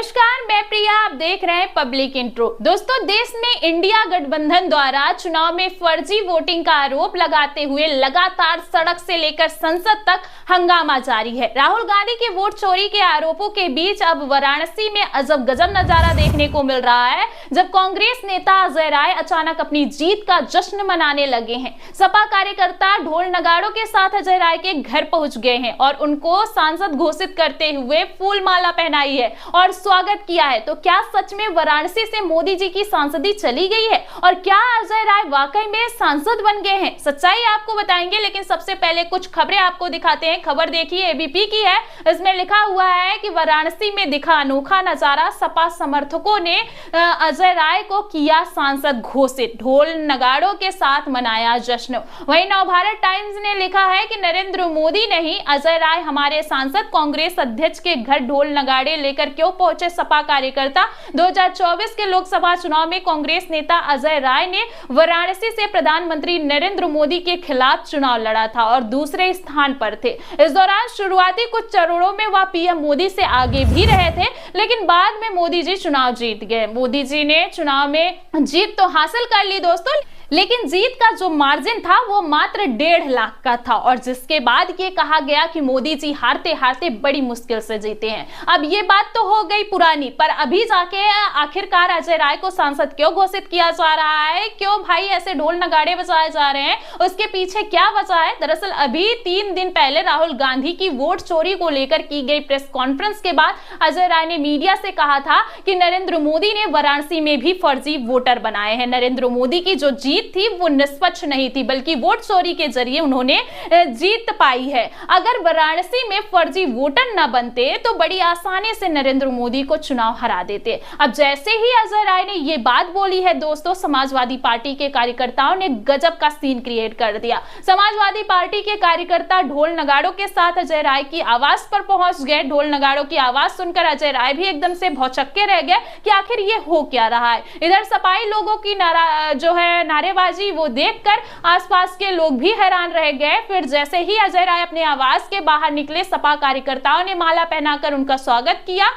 नमस्कार, मैं प्रिया। आप देख रहे हैं पब्लिक इंट्रो। दोस्तों, देश में इंडिया गठबंधन द्वारा चुनाव में फर्जी वोटिंग का आरोप लगाते हुए लगातार सड़क से लेकर संसद तक हंगामा जारी है। राहुल गांधी के वोट चोरी के आरोपों के बीच अब वाराणसी में अजब गजब नजारा देखने को मिल रहा है, जब कांग्रेस नेता अजय राय अचानक अपनी जीत का जश्न मनाने लगे हैं। सपा कार्यकर्ता ढोल नगाड़ों के साथ अजय राय के घर पहुंच गए हैं और उनको सांसद घोषित करते हुए फूल माला पहनाई है और स्वागत किया है। तो क्या सच में वाराणसी से मोदी जी की सांसदी चली गई है और क्या अजय राय वाकई में सांसद बन गए हैं? सच्चाई आपको बताएंगे, लेकिन सबसे पहले कुछ खबरें आपको दिखाते हैं। खबर देखिए, एबीपी की है। इसमें लिखा हुआ है कि वाराणसी में दिखा अनोखा नजारा, सपा समर्थकों ने अजय राय को किया सांसद घोषित, ढोल नगाड़ों के साथ मनाया जश्न। वहीं नवभारत टाइम्स ने लिखा है कि नरेंद्र मोदी नहीं, अजय राय हमारे सांसद। कांग्रेस अध्यक्ष के घर ढोल नगाड़े लेकर क्यों पहुंचे सपा कार्यकर्ता? 2024 के लोकसभा चुनाव में कांग्रेस नेता अजय राय ने वाराणसी से प्रधानमंत्री नरेंद्र मोदी के खिलाफ चुनाव लड़ा था और दूसरे स्थान पर थे। इस दौरान शुरुआती कुछ चरणों में वह पीएम मोदी से आगे भी रहे थे, लेकिन बाद में मोदी जी चुनाव जीत गए। मोदी जी ने चुनाव में जीत तो हासिल कर ली दोस्तों, लेकिन जीत का जो मार्जिन था वो मात्र 1.5 लाख का था, और जिसके बाद ये कहा गया कि मोदी जी हारते हारते बड़ी मुश्किल से जीते हैं। अब ये बात तो हो गई पुरानी, पर अभी जाके आखिरकार अजय राय को सांसद क्यों घोषित किया जा रहा है? क्यों भाई ऐसे ढोल नगाड़े बजाए जा रहे हैं? उसके पीछे क्या वजह है? दरअसल अभी 3 दिन पहले राहुल गांधी की वोट चोरी को लेकर की गई प्रेस कॉन्फ्रेंस के बाद अजय राय ने मीडिया से कहा था कि नरेंद्र मोदी ने वाराणसी में भी फर्जी वोटर बनाए हैं। नरेंद्र मोदी की जो जीत थी वो निष्पक्ष नहीं थी, बल्कि वोट चोरी के जरिए उन्होंने जीत पाई है। अगर वाराणसी में फर्जी वोटर न बनते तो बड़ी आसानी से नरेंद्र मोदी को चुनाव हरा देते। अब जैसे ही अजय राय ने ये बात बोली है दोस्तों, समाजवादी पार्टी के कार्यकर्ताओं ने गजब का सीन क्रिएट कर दिया। समाजवादी पार्टी के कार्यकर्ता ढोल नगाड़ों के साथ अजय राय की आवाज पर पहुंच गए। ढोल नगाड़ों की आवाज सुनकर अजय राय भी एकदम से भौचक्के रह गए कि आखिर ये हो क्या रहा है। इधर सपाई लोगों की नारेबाजी वो देखकर आसपास के लोग भी हैरान रह गए। फिर जैसे ही अजय राय अपने आवास के बाहर निकले, सपा कार्यकर्ताओं ने माला पहनाकर उनका स्वागत किया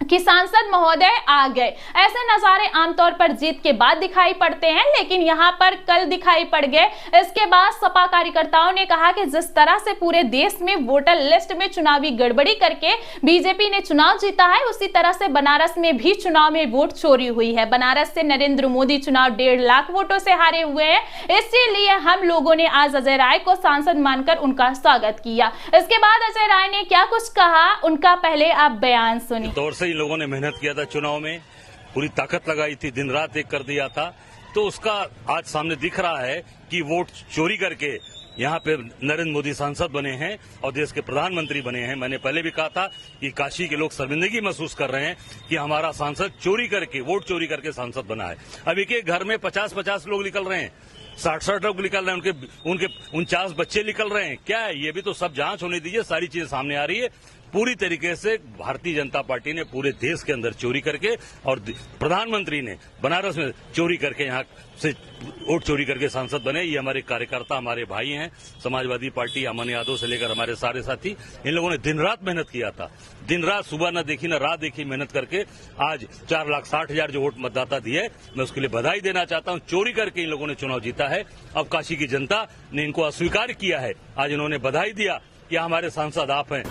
कि सांसद महोदय आ गए। ऐसे नजारे आमतौर पर जीत के बाद दिखाई पड़ते हैं, लेकिन यहाँ पर कल दिखाई पड़ गए। इसके बाद सपा कार्यकर्ताओं ने कहा कि जिस तरह से पूरे देश में वोटर लिस्ट में चुनावी गड़बड़ी करके बीजेपी ने चुनाव जीता है, उसी तरह से बनारस में भी चुनाव में वोट चोरी हुई है। बनारस से नरेंद्र मोदी चुनाव 1.5 लाख वोटों से हारे हुए हैं। इसीलिए हम लोगों ने आज अजय राय को सांसद मानकर उनका स्वागत किया। इसके बाद अजय राय ने क्या कुछ कहा, उनका पहले आप बयान सुनिए। लोगों ने मेहनत किया था, चुनाव में पूरी ताकत लगाई थी, दिन रात एक कर दिया था, तो उसका आज सामने दिख रहा है कि वोट चोरी करके यहाँ पे नरेंद्र मोदी सांसद बने हैं और देश के प्रधानमंत्री बने हैं। मैंने पहले भी कहा था कि काशी के लोग शर्मिंदगी महसूस कर रहे हैं कि हमारा सांसद चोरी करके, वोट चोरी करके सांसद बना है। अब एक एक घर में 50-50 लोग निकल रहे हैं, 60-60 लोग निकल रहे हैं, उनके 49 बच्चे निकल रहे हैं। क्या है ये? भी तो सब जांच होने दीजिए, सारी चीजें सामने आ रही है। पूरी तरीके से भारतीय जनता पार्टी ने पूरे देश के अंदर चोरी करके और प्रधानमंत्री ने बनारस में चोरी करके यहाँ से वोट चोरी करके सांसद बने। ये हमारे कार्यकर्ता, हमारे भाई हैं। समाजवादी पार्टी, अमन यादव से लेकर हमारे सारे साथी, इन लोगों ने दिन रात मेहनत किया था। दिन रात, सुबह न देखी न रात देखी, मेहनत करके आज 4,60,000 जो वोट मतदाता दिए, मैं उसके लिए बधाई देना चाहता हूं। चोरी करके इन लोगों ने चुनाव जीता है। अब काशी की जनता ने इनको अस्वीकार किया है, आज इन्होंने बधाई दिया कि हमारे सांसद आप हैं।